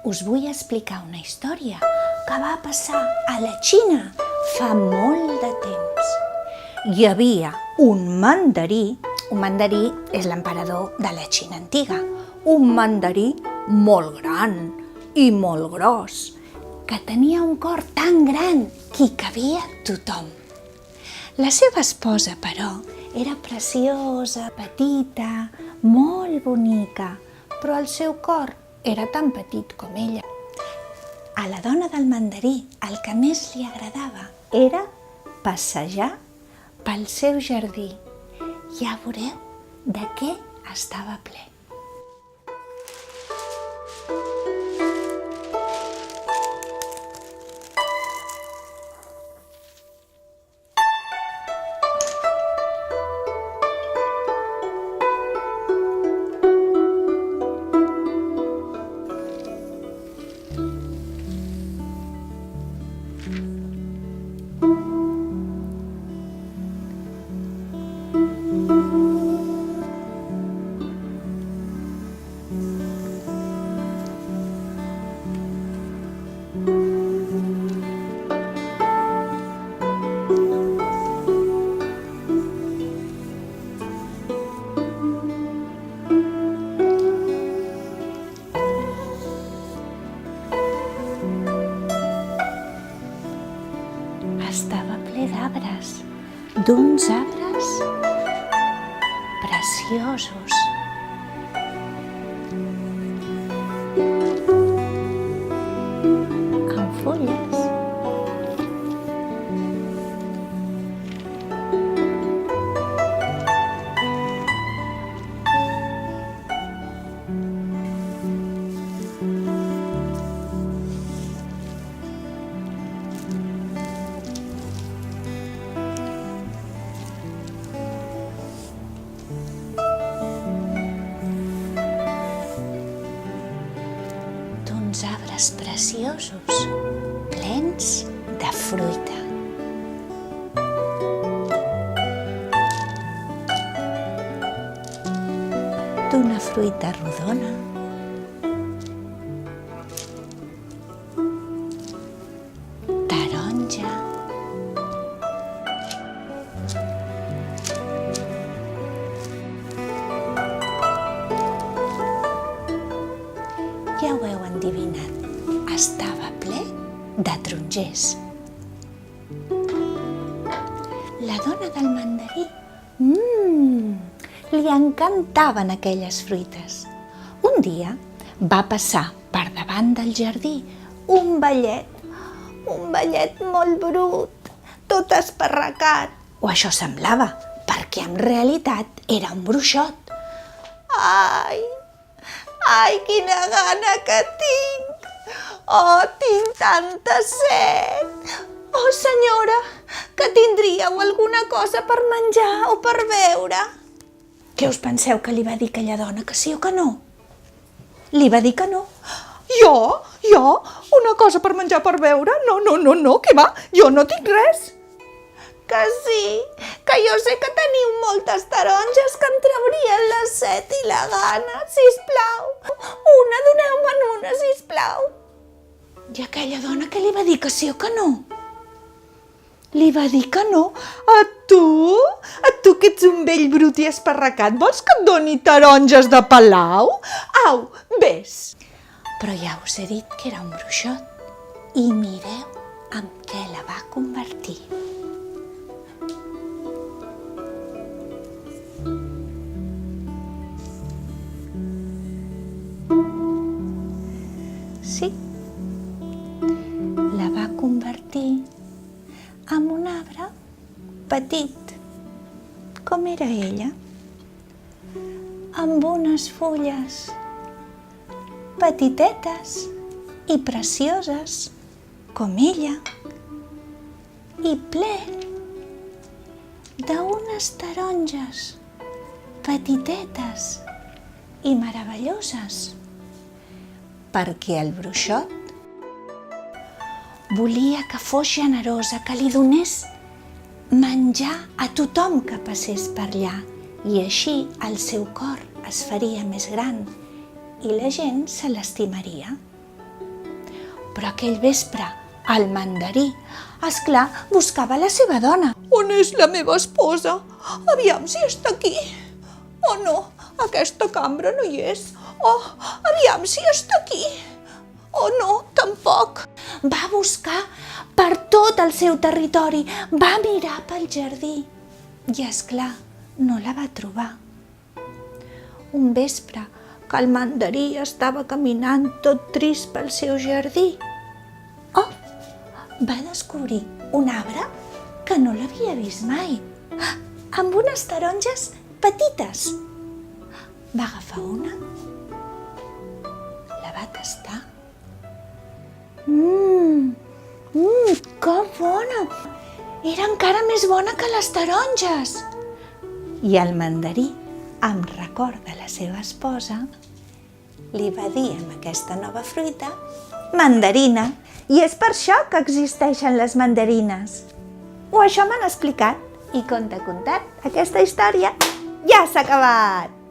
us vull explicar una història que va passar a la Xina fa molt de temps. Hi havia un mandarí és l'emperador de la Xina antiga, un mandarí molt gran i molt gros, que tenia un cor tan gran que hi cabia tothom. La seva esposa, però, era preciosa, petita, molt bonica, però el seu cor era tan petit com ella. A la dona del mandarí el que més li agradava era passejar pel seu jardí. Ja veureu de què estava ple. Estava ple d'arbres, d'uns arbres preciosos. Amb fulles. Uns arbres preciosos, plens de fruita. D'una fruita rodona, taronja, ja ho heu endevinat, estava ple de tarongers. La dona del mandarí, li encantaven aquelles fruites. Un dia va passar per davant del jardí un vellet molt brut, tot esparracat. O això semblava, perquè en realitat era un bruixot. Ai, quina gana que tinc! Oh, tinc tanta set! Oh, senyora, que tindríeu alguna cosa per menjar o per beure? Què us penseu que li va dir aquella dona, que sí o que no? Li va dir que no. Jo? Una cosa per menjar, per beure? No, què va? Jo no tinc res. Que sí, que jo sé que teniu moltes taronges que em traurien la set i la gana, sisplau. Doneu-me'n una, sisplau. I aquella dona què li va dir, que sí o que no? Li va dir que no. A tu que ets un vell brut i esparracat, vols que et doni taronges de palau? Au, vés. Però ja us he dit que era un bruixot. I mireu en què la va convertir. Sí, la va convertir en un arbre petit, com era ella, amb unes fulles petitetes i precioses, com ella, i ple d'unes taronges petitetes i meravelloses, perquè el bruixot volia que fos generosa, que li donés menjar a tothom que passés per allà, i així el seu cor es faria més gran i la gent se l'estimaria. Però aquell vespre, el mandarí, esclar, buscava la seva dona. On és la meva esposa? Aviam si està aquí. Oh no, aquesta cambra no hi és. Oh, aviam si està aquí. Oh no, tampoc. Va buscar per tot el seu territori, va mirar pel jardí i, esclar, no la va trobar. Un vespre, que el mandarí estava caminant tot trist pel seu jardí, va descobrir un arbre que no l'havia vist mai, amb unes taronges petites. Va agafar una, la va tastar. Que bona! Era encara més bona que les taronges. I el mandarí, amb record de la seva esposa, li va dir amb aquesta nova fruita mandarina. I és per això que existeixen les mandarines. O això m'han explicat. I conte contat, aquesta història ja s'ha acabat.